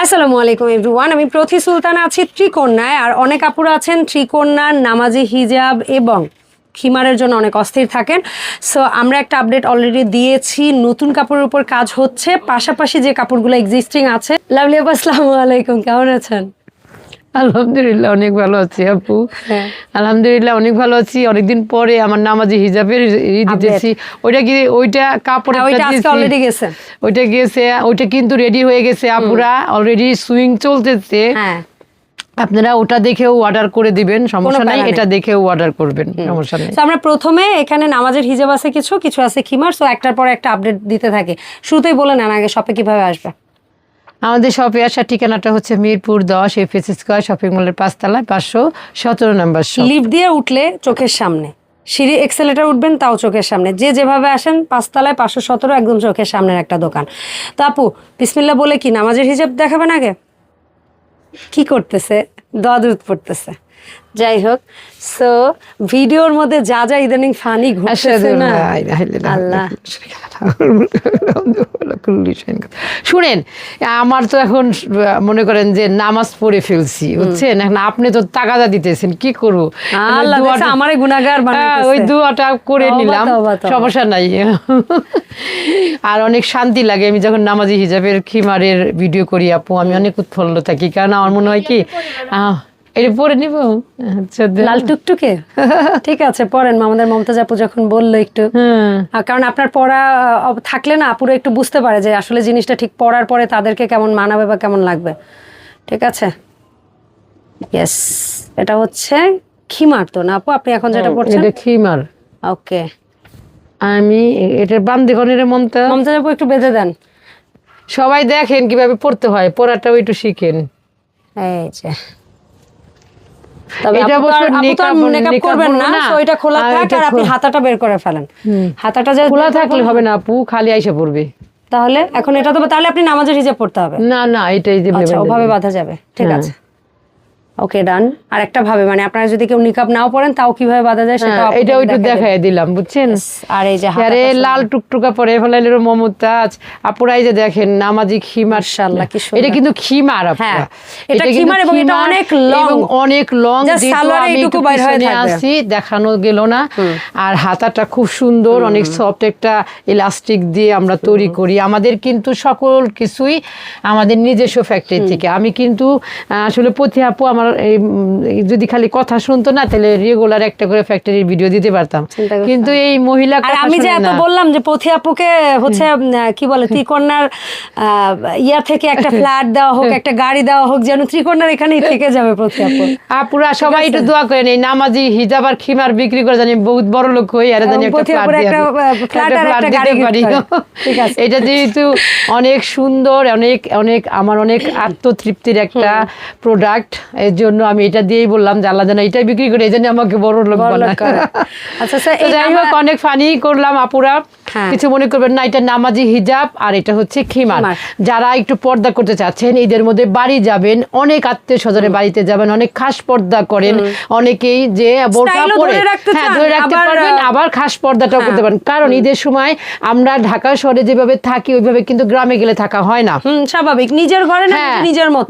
আসসালামু আলাইকুম এভরিওয়ান, আমি প্রথি সুলতানা আছি ত্রিকন্যায়। আর অনেক আপুরা আছেন ত্রিকন্যার নামাজি হিজাব এবং খিমারের জন্য অনেক অস্থির থাকেন। সো আমরা একটা আপডেট অলরেডি দিয়েছি, নতুন কাপড়ের উপর কাজ হচ্ছে, পাশাপাশি যে কাপড়গুলো এক্সিস্টিং আছে। লাভলি আপু আসসালামু আলাইকুম, কেমন আছেন? আলহামদুলিল্লাহ অনেক ভালো আছি আপু। আলহামদুলিল্লাহ অনেক ভালো আছি। অনেকদিন পরে আমার নামাজি হিজাবের দিতেছি। ওইটা কাপড় অলরেডি গেছে, ওইটা গেছে, ওইটা কিন্তু রেডি হয়ে গেছে আপুরা, অলরেডি সুইং চলতেছে। আপনারা ওটা দেখেও অর্ডার করে দিবেন, সমস্যা নাই। এটা দেখেও অর্ডার করবেন, সমস্যা নেই। আমরা প্রথমে এখানে নামাজের হিজাব আছে, কিছু আছে খিমার। সো একটার পর একটা আপডেট দিতে থাকে। শুরুতেই বলে নেন আগে শপে কিভাবে আসবে। আমাদের শপে আসার ঠিকানাটা হচ্ছে মিরপুর 10 এফএস স্কয়ার শপিং মলের 5 তলায় 517 নম্বর শপ। লিফট দিয়ে উঠলে চোখের সামনে, সিঁড়ি এক্সেলেটার উঠবেন তাও চোখের সামনে, যেভাবে আসেন 5 তলায় 517 একদম চোখের সামনের একটা দোকান। তো আপু বিসমিল্লাহ বলে কি নামাজের হিজাব দেখাবেন আগে? কি করতেছে? দোয়া দুরূদ পড়তেছে। যাই হোক, সো ভিডিওর মধ্যে যা যা ইদানিং ফানি ঘটছে না, আল্লাহ শুনেন, আমার তো এখন মনে করেন যে নামাজ পড়ে ফেলছি, বুঝছেন? এখন আপনি তো তাগাদা দিতেছেন, কি করবো? আমারে গুনাহগার বানাইতেছে, ওই দুয়াটা করে নিলাম, সমস্যা নাই। আর অনেক শান্তি লাগে আমি যখন নামাজি হিজাবের খিমারের ভিডিও করি আপু, আমি অনেক উৎফুল্ল থাকি। কারণ আমার মনে হয় কি এটা পরে নিব লাল টুকটুকে। ঠিক আছে পড়েন, আমাদের মমতাজ আপু যখন বললো একটু, কারণ আপনার পড়া থাকলে না আপুরা একটু বুঝতে পারে যে আসলে জিনিসটা ঠিক পড়ার পরে তাদেরকে কেমন মানাবে বা কেমন লাগবে। ঠিক আছে, ইয়েস, এটা হচ্ছে খিমার তো না আপু? আপনি এখন যেটা পড়ছেন এটা খিমার। ওকে, আমি এটা বান্দিগণের মমতাজ আপু একটু বেঁধে দেন। সবাই দেখেন কিভাবে পড়তে হয়, পড়াটাও একটু শিখেন। এই যে হাতাটা বের করে ফেলেন। হাতাটা খোলা থাকলে হবে না আপু, খালি আইসা পড়বে। তাহলে এখন এটা তো, তাহলে আপনি নামাজের হিজাব পড়তে হবে। না না, এটাই ওভাবে বাঁধা যাবে। ঠিক আছে, ওকে ডান। আর একটা ভাবে মানে আপনারা যদি কেউ নিকাব নাও পড়েন তাও কিভাবে বাঁধা যায় সেটা এটাও একটু দেখাই দিলাম, বুঝছেন? আর এই যে লাল টুকটুকা পরে ফেলাইল মমতাজ আপুরা, এই যে দেখেন নামাজি খিমার, মাশাআল্লাহ কি সুন্দর। এটা কিন্তু খিমার আপু, এটা খিমার এবং এটা অনেক লং, এবং অনেক লং, যেটা আমি একটু পিছনে আসি দেখানো গেল না। আর হাতাটা খুব সুন্দর, অনেক সফট একটা ইলাস্টিক দিয়ে আমরা তৈরি করি। আমাদের কিন্তু সকল কিছুই আমাদের নিজস্ব ফ্যাক্টরি থেকে। আমি কিন্তু আসলে প্রতি আপু আমার যদি খালি কথা শুনতো না তাহলে রেগুলার একটা করে ফ্যাক্টরির ভিডিও দিতে পারতাম, কিন্তু এই মহিলা আমি যে এত বললাম যে পথি আপুকে হচ্ছে কি বলে ত্রিকন্যার ইয়া থেকে একটা ফ্ল্যাট দেওয়া হোক, একটা গাড়ি দেওয়া হোক, যেন ত্রিকন্যার এখানেই থেকে যাবে পথি আপু। আপুরা সবাই একটু দোয়া করেন এই নামাজি হিজাব আর খিমার বিক্রি করে জানি বহুত বড় লোক হই, আর জানি একটা ফ্ল্যাট দিতে পারি। এটা যেহেতু অনেক সুন্দর, অনেক অনেক আমার অনেক আত্মতৃপ্তির একটা প্রোডাক্ট, এর জন্য আমি এটা দিয়েই বললাম যে আল্লাহ যেন এটাই বিক্রি করে, এই জন্য আমাকে বড় লোক বানায়। আচ্ছা, যাই হোক, অনেক ফানি করলাম আপুরা, কিছু মনে করবেন না। এটা নামাজি হিজাব আর এটা হচ্ছে খিমার। যারা একটু পর্দা করতে চাচ্ছেন, ঈদের মধ্যে বাড়ি যাবেন, অনেক আত্মীয় স্বজনের বাড়িতে যাবেন, অনেক খাস পর্দা করেন অনেকেই, যে বোরকা পরে ধরে রাখতে পারবেন, আবার খাস পর্দাটাও করতে পারেন। কারণ ঈদের সময় আমরা ঢাকা শহরে যেভাবে থাকি ওইভাবে কিন্তু গ্রামে গেলে থাকা হয় না, স্বাভাবিক। নিজের ঘরে না,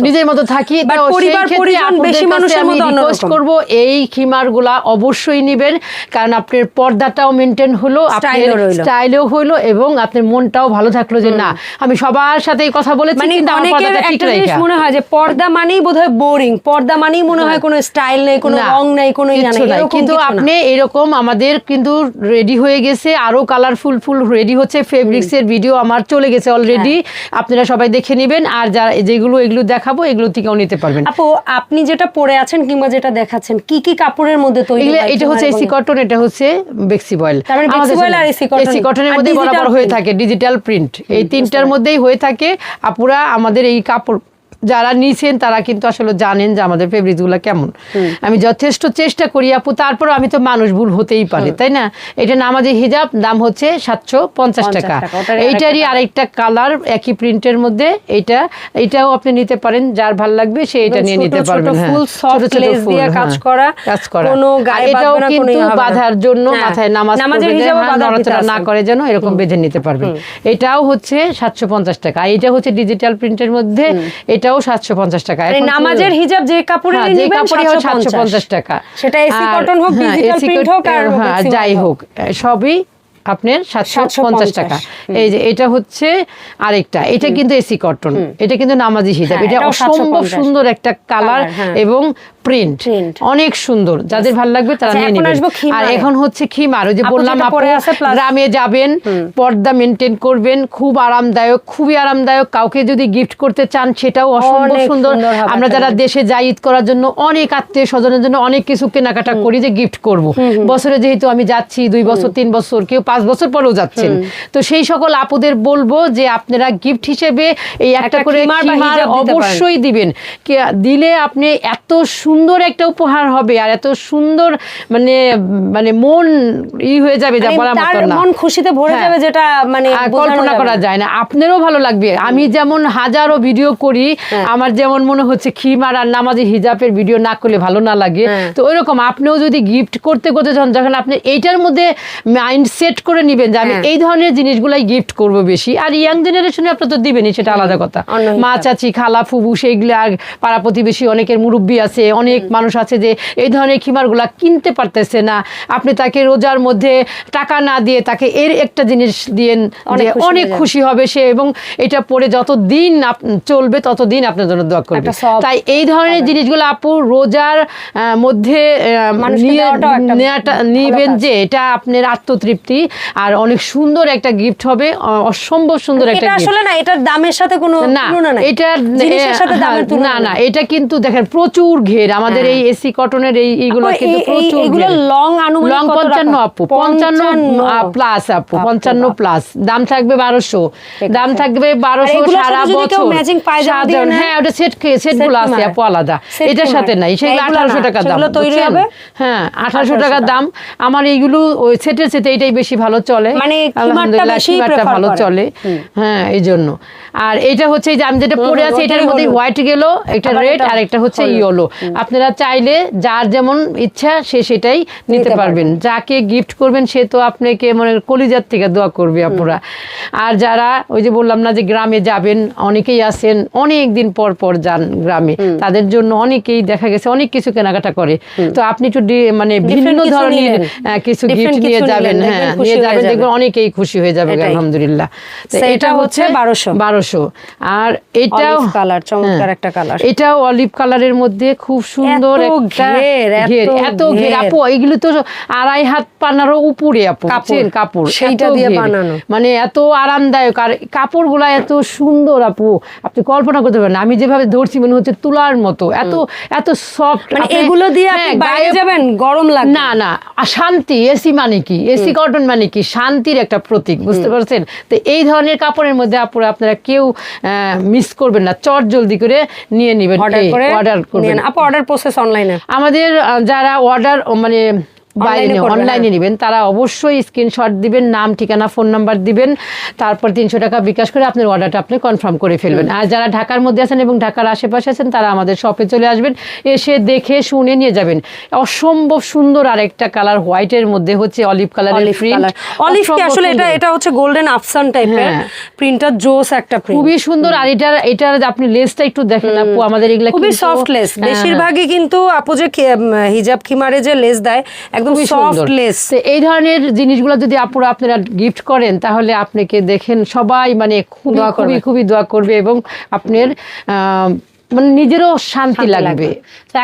নিজের মতো থাকি। পরিবার পরিজন বেশি মানুষের মধ্যে রিকোয়েস্ট করব এই খিমারগুলা অবশ্যই নেবেন, কারণ আপনার পর্দাটাও মেনটেন হলো, আপনার স্টাইলও হলো, এবং আপনার মনটাও ভালো থাকলো যে না আমি সবার সাথে কথা বলেছি। কিন্তু অনেকের একটা জিনিস মনে হয় যে পর্দা মানেই বোধহয় বোরিং, পর্দা মানেই মনে হয় কোনো স্টাইল নেই, কোনো রং নেই, কোনো ইয়া নেই। কিন্তু আপনি এরকম আমাদের কিন্তু রেডি হয়ে গেছে, আরো কালারফুল ফুল রেডি হচ্ছে। ফেব্রিক্স এর ভিডিও আমার চলে গেছে অলরেডি, আপনারা সবাই দেখে নেবেন। আর যারা যেগুলো এগুলো দেখাবো এগুলো থেকেও নিতে পারবেন। আপু আপনি যেটা পরে আছেন কিংবা যেটা দেখাচ্ছেন কি কি কাপড়ের মধ্যে তৈরি? এটা হচ্ছে এসি কটন, এটা হচ্ছে বেক্সি বয়েল। এসি কটনের মধ্যে বরাবর হয়ে থাকে ডিজিটাল প্রিন্ট, এই তিনটার মধ্যেই হয়ে থাকে আপুরা। আমাদের এই কাপড় যারা নিছেন তারা কিন্তু আসলে জানেন যে আমাদের ফেব্রিক্সগুলো কেমন। আমি যথেষ্ট চেষ্টা করি আপু, তারপর আমি তো মানুষ ভুল হতেই পারে, তাই না? এটা নামাজি হিজাব, দাম হচ্ছে 750 টাকা। এইটারই আরেকটা কালার একই প্রিন্টের মধ্যে, এটাও আপনি নিতে পারেন, যার ভালো লাগবে সে এটা নিয়ে নিতে পারবেন। হ্যাঁ, ছোট ছোট ফুল কাজ করা, কোনো গায়ে এটাও কিন্তু বাঁধার জন্য মাথায় নামাজের হিজাবে নড়াচড়া না করে যেন এরকম বেঁধে নিতে পারবেন। এটাও হচ্ছে 750 টাকা। এটা হচ্ছে ডিজিটাল প্রিন্টের মধ্যে, এটাও 750 টাকা। নামাজের হিজাব যে কাপড়ে নেবেন 750 টাকা, সেটা এসি কটন হোক, ডিজিটাল প্রিন্ট হোক, আর যাই হোক, সবই আপনার 750 টাকা। এই যে এটা হচ্ছে আরেকটা, এটা কিন্তু এসি কটন, এটা কিন্তু নামাজি হিজাব। এটা অসম্ভব সুন্দর একটা কালার এবং প্রিন্ট অনেক সুন্দর, যাদের ভালো লাগবে তারা নিয়ে নেবেন। আর এখন হচ্ছে খিমার, ওই যে বললাম গ্রামে যাবেন, পর্দা মেনটেন করবেন, খুব আরামদায়ক, খুবই আরামদায়ক। কাউকে যদি গিফট করতে চান সেটাও অসম্ভব সুন্দর। আমরা যারা দেশে যাই ঈদ করার জন্য, অনেক আত্মীয় স্বজনের জন্য অনেক কিছু কেনাকাটা করি যে গিফট করব। বছরে যেহেতু আমি যাচ্ছি 2 বছর 3 বছর, কেউ 5 বছর পরেও যাচ্ছেন, তো সেই সকল আপুদের বলবো যে আপনারা গিফট হিসেবে এই একটা করে খিমার অবশ্যই দিবেন। দিলে আপনি এত সুন্দর একটা উপহার হবে, আর এত সুন্দর মানে মানে মন হয়ে যাবে, যা বলার মতো না, মন খুশিতে ভরে যাবে, যেটা মানে কল্পনা করা যায় না। আপনারও ভালো লাগবে। আমি যেমন হাজারো ভিডিও করি, আমার যেমন মনে হচ্ছে খিমার আর নামাজি হিজাবের ভিডিও না করলে ভালো না লাগে, তো ওইরকম আপনিও যদি গিফট করতে করতে যখন আপনি এইটার মধ্যে মাইন্ড সেট করে নিবেন যে আমি এই ধরনের জিনিসগুলাই গিফট করব বেশি। আর ইয়াং জেনারেশনে আপনি তো দিবেনই, সেটা আলাদা কথা। মা চাচি খালা ফুবু সেইগুলো, আর পাড়া প্রতিবেশী অনেকের মুরব্বী আছে, অনেক মানুষ আছে যে এই ধরনের খিমারগুলা কিনতে পারতেছে না, আপনি তাকে রোজার মধ্যে টাকা না দিয়ে তাকে এর একটা জিনিস দিয়েন, অনেক খুশি হবে সে, এবং এটা পরে যতদিন চলবে ততদিন আপনার জন্য দোয়া করবে। তাই এই ধরনের জিনিসগুলো আপু রোজার মধ্যে নিবেন, যে এটা আপনার আত্মতৃপ্তি আর অনেক সুন্দর একটা গিফট হবে, অসম্ভব সুন্দর একটা গিফট। আসলে না, এটার দামের সাথে কোনো তুলনা নাই, এটা জিনিসের সাথে দামের তুলনা না। এটা কিন্তু দেখেন প্রচুর ঘের, আমাদের এই এসি কটনের এইগুলো কিন্তু প্রচুর এগুলো লং 55 আপু, 55 প্লাস আপু, 55 প্লাস। দাম থাকবে 1200, দাম থাকবে 1200 সারা বছর। হ্যাঁ, ওটা সেটগুলো আছে আপু আলাদা, এটার সাথে নাই। সেগুলো 1800 টাকা দাম। হ্যাঁ, 1800 টাকা দাম। আমার এইগুলো ওই সেটের সাথে এটাই বেশি ভালো চলে, মানে আলহামদুলিল্লাহ খিমারটা ভালো চলে। হ্যাঁ, এই জন্য। আর এটা হচ্ছে যে আমি যেটা পরে আছি, এটার মধ্যে হোয়াইট গেল, একটা রেড, আর একটা হচ্ছে ইয়েলো। আপনারা চাইলে যার যেমন ইচ্ছা সে সেটাই নিতে পারবেন। যাকে গিফট করবেন সে তো আপনাকে মনে কলিজার থেকে দোয়া করবে আপুরা। আর যারা ওই যে বললাম না যে গ্রামে যাবেন, অনেকেই আছেন অনেক দিন পর পর যান গ্রামে, তাদের জন্য অনেকেই দেখা গেছে অনেক কিছু কেনাকাটা করে, তো আপনি একটু মানে ভিন্ন ধরনের কিছু গিফট নিয়ে যাবেন। হ্যাঁ, নিয়ে যাবেন, দেখবেন অনেকেই খুশি হয়ে যাবে আলহামদুলিল্লাহ। এটা হচ্ছে 1200। আর এটাও কালার, চমৎকার একটা কালার, এটাও অলিভ কালারের মধ্যে খুব সুন্দর একটা ঘের, এত ঘের আপু। এগুলো তো 2.5 হাত পানারও উপরে আপু, কাপড় সেইটা দিয়ে বানানো, মানে এত আরামদায়ক। আর কাপড়গুলা এত সুন্দর আপু, আপনি কল্পনা করতে পারেন। আমি যেভাবে ধরছি মনে হচ্ছে তুলার মতো, এত এত সফট। মানে এগুলো দিয়ে আপনি বাইরে যাবেন গরম লাগবে না, না। শান্তি। এসি মানে কি, এসি কটন মানে কি, শান্তির একটা প্রতীক, বুঝতে পারছেন? তো এই ধরনের কাপড়ের মধ্যে আপুরা আপনারা কেউ মিস করবেন না, চট জলদি করে নিয়ে নেবেন, অর্ডার করবেন। আপু অর্ডার প্রসেস অনলাইনে, আমাদের যারা অর্ডার মানে অনলাইনে নেবেন তারা অবশ্যই স্ক্রিনশট দিবেন, নাম ঠিকানা ফোন নাম্বার দিবেন, তারপর 300 টাকা বিকাশ করে আপনার অর্ডারটা আপনি কনফার্ম করে ফেলবেন। আর যারা ঢাকার মধ্যে আছেন এবং ঢাকার আশেপাশে আছেন তারা আমাদের শপে চলে আসবেন, এসে দেখে শুনে নিয়ে যাবেন। অসম্ভব সুন্দর আরেকটা কালার, হোয়াইটের মধ্যে হচ্ছে অলিভ কালারের প্রিন্ট। অলিভ কি আসলে এটা হচ্ছে গোল্ডেন আফসান টাইপের প্রিন্টার, জোস একটা প্রিন্ট, খুবই সুন্দর। আর এটার আপনি লেসটা একটু দেখেন আপু, আমাদের এগুলা খুবই সফট লেস। বেশিরভাগই কিন্তু আপু যে হিজাব খিমারে যে লেস দেয় একদম সফট লেস। এই ধরনের জিনিসগুলো যদি আপুরা আপনারা গিফট করেন তাহলে আপনাকে দেখেন সবাই মানে খুবই খুবই দোয়া করবে, এবং আপনার মানে নিজেরও শান্তি লাগবে।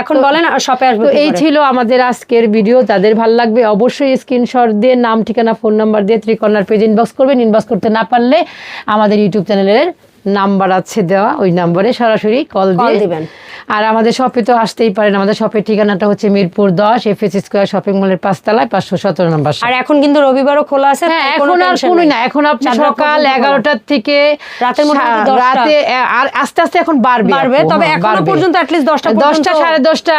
এখন বলেন শপে আসবে। তো এই ছিল আমাদের আজকের ভিডিও। যাদের ভালো লাগবে অবশ্যই স্ক্রিনশট দিয়ে নাম ঠিকানা ফোন নাম্বার দিয়ে ত্রিকর্ণার পেজ ইনবক্স করবেন। ইনবক্স করতে না পারলে আমাদের ইউটিউব চ্যানেলের নাম্বার আছে দেওয়া, ওই নাম্বারে সরাসরি কল দিবেন। আর আমাদের শপে তো আসতেই পারেন। আমাদের শপের ঠিকানাটা হচ্ছে মিরপুর 10 FS স্কয়ার শপিং মলের 5 তলায় 517 নম্বর। আর এখন কিন্তু রবিবারও খোলা আছে। হ্যাঁ, এখন আর কোনো না, এখন আপনি সকাল 11টার থেকে রাতে আর আস্তে আস্তে এখন বাড়বে, তবে এখনো পর্যন্ত at least 10টা সাড়ে 10টা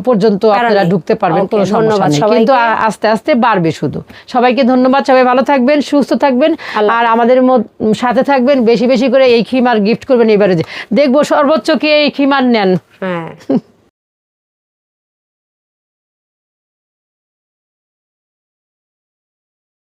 পর্যন্ত আপনারা ঢুকতে পারবেন, কোনো সমস্যা নেই, কিন্তু আস্তে আস্তে বাড়বে। শুধু সবাইকে ধন্যবাদ, সবাই ভালো থাকবেন, সুস্থ থাকবেন, আর আমাদের সাথে থাকবেন। বেশি বেশি করে এই খিমার গিফট করবেন। এবারে দেখবো সর্বোচ্চ কে এই খিমার নেন। হ্যাঁ।